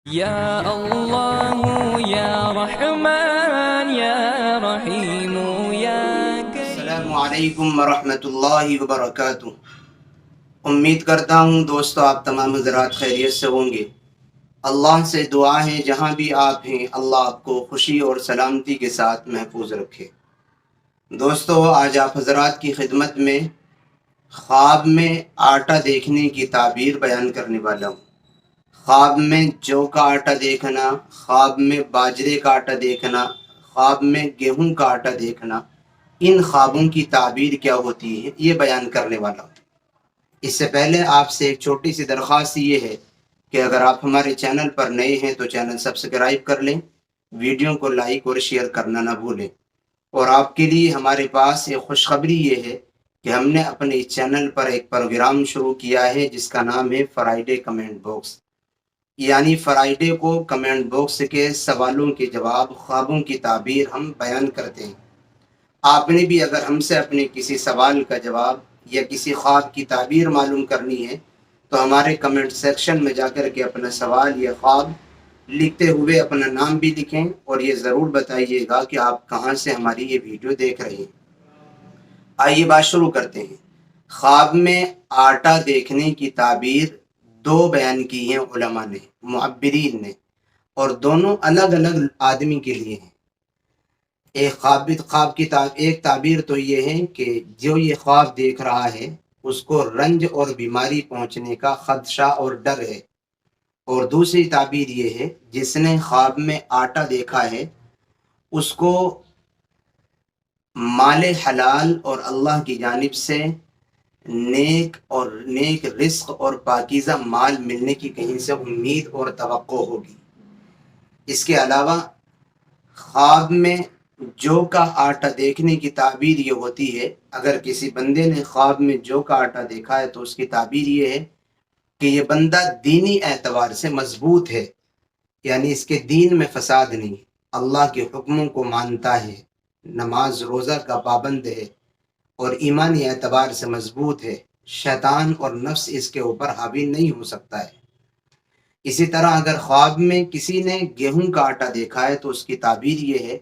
یا اللہ یا رحمن یا رحیم یا السلام علیکم ورحمۃ اللہ وبرکاتہ۔ امید کرتا ہوں دوستو آپ تمام حضرات خیریت سے ہوں گے۔ اللہ سے دعا ہے جہاں بھی آپ ہیں اللہ آپ کو خوشی اور سلامتی کے ساتھ محفوظ رکھے۔ دوستو آج آپ حضرات کی خدمت میں خواب میں آٹا دیکھنے کی تعبیر بیان کرنے والا ہوں۔ خواب میں جو کا آٹا دیکھنا، خواب میں باجرے کا آٹا دیکھنا، خواب میں گیہوں کا آٹا دیکھنا، ان خوابوں کی تعبیر کیا ہوتی ہے یہ بیان کرنے والا ہوں۔ اس سے پہلے آپ سے ایک چھوٹی سی درخواست یہ ہے کہ اگر آپ ہمارے چینل پر نئے ہیں تو چینل سبسکرائب کر لیں، ویڈیو کو لائک اور شیئر کرنا نہ بھولیں۔ اور آپ کے لیے ہمارے پاس ایک خوشخبری یہ ہے کہ ہم نے اپنے اس چینل پر ایک پروگرام شروع کیا ہے جس کا نام ہے فرائیڈے کمنٹ باکس، یعنی فرائیڈے کو کمنٹ باکس کے سوالوں کے جواب، خوابوں کی تعبیر ہم بیان کرتے ہیں۔ آپ نے بھی اگر ہم سے اپنے کسی سوال کا جواب یا کسی خواب کی تعبیر معلوم کرنی ہے تو ہمارے کمنٹ سیکشن میں جا کر کے اپنا سوال یا خواب لکھتے ہوئے اپنا نام بھی لکھیں اور یہ ضرور بتائیے گا کہ آپ کہاں سے ہماری یہ ویڈیو دیکھ رہے ہیں۔ آئیے بات شروع کرتے ہیں۔ خواب میں آٹا دیکھنے کی تعبیر دو بیان کی ہیں علماء نے، معبرین نے، اور دونوں الگ الگ آدمی کے لیے ہیں۔ ایک تعبیر تو یہ ہے کہ جو یہ خواب دیکھ رہا ہے اس کو رنج اور بیماری پہنچنے کا خدشہ اور ڈر ہے، اور دوسری تعبیر یہ ہے جس نے خواب میں آٹا دیکھا ہے اس کو مال حلال اور اللہ کی جانب سے نیک رزق اور پاکیزہ مال ملنے کی کہیں سے امید اور توقع ہوگی۔ اس کے علاوہ خواب میں جو کا آٹا دیکھنے کی تعبیر یہ ہوتی ہے، اگر کسی بندے نے خواب میں جو کا آٹا دیکھا ہے تو اس کی تعبیر یہ ہے کہ یہ بندہ دینی اعتبار سے مضبوط ہے، یعنی اس کے دین میں فساد نہیں، اللہ کے حکموں کو مانتا ہے، نماز روزہ کا پابند ہے اور ایمانی اعتبار سے مضبوط ہے، شیطان اور نفس اس کے اوپر حاوی نہیں ہو سکتا ہے۔ اسی طرح اگر خواب میں کسی نے گیہوں کا آٹا دیکھا ہے تو اس کی تعبیر یہ ہے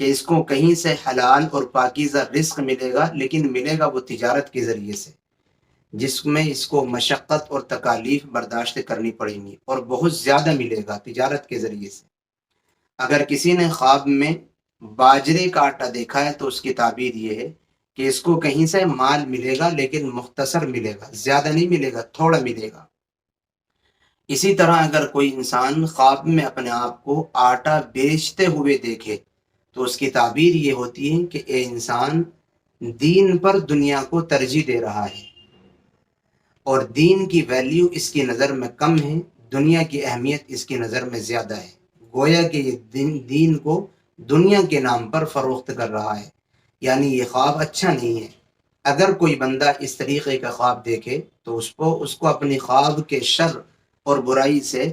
کہ اس کو کہیں سے حلال اور پاکیزہ رزق ملے گا، لیکن ملے گا وہ تجارت کے ذریعے سے، جس میں اس کو مشقت اور تکالیف برداشت کرنی پڑیں گی، اور بہت زیادہ ملے گا تجارت کے ذریعے سے۔ اگر کسی نے خواب میں باجرے کا آٹا دیکھا ہے تو اس کی تعبیر یہ ہے کہ اس کو کہیں سے مال ملے گا لیکن مختصر ملے گا، زیادہ نہیں ملے گا، تھوڑا ملے گا۔ اسی طرح اگر کوئی انسان خواب میں اپنے آپ کو آٹا بیچتے ہوئے دیکھے تو اس کی تعبیر یہ ہوتی ہے کہ اے انسان دین پر دنیا کو ترجیح دے رہا ہے اور دین کی ویلیو اس کی نظر میں کم ہے، دنیا کی اہمیت اس کی نظر میں زیادہ ہے، گویا کہ یہ دین کو دنیا کے نام پر فروخت کر رہا ہے، یعنی یہ خواب اچھا نہیں ہے۔ اگر کوئی بندہ اس طریقے کا خواب دیکھے تو اس کو اپنی خواب کے شر اور برائی سے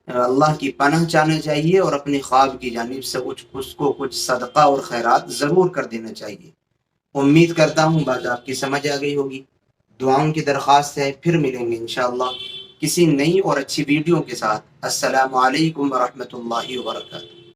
اللہ کی پناہ چاہنا چاہیے اور اپنی خواب کی جانب سے اس کو کچھ صدقہ اور خیرات ضرور کر دینا چاہیے۔ امید کرتا ہوں بات آپ کی سمجھ آ گئی ہوگی۔ دعاؤں کی درخواست ہے، پھر ملیں گے انشاءاللہ کسی نئی اور اچھی ویڈیو کے ساتھ۔ السلام علیکم ورحمۃ اللہ وبرکاتہ۔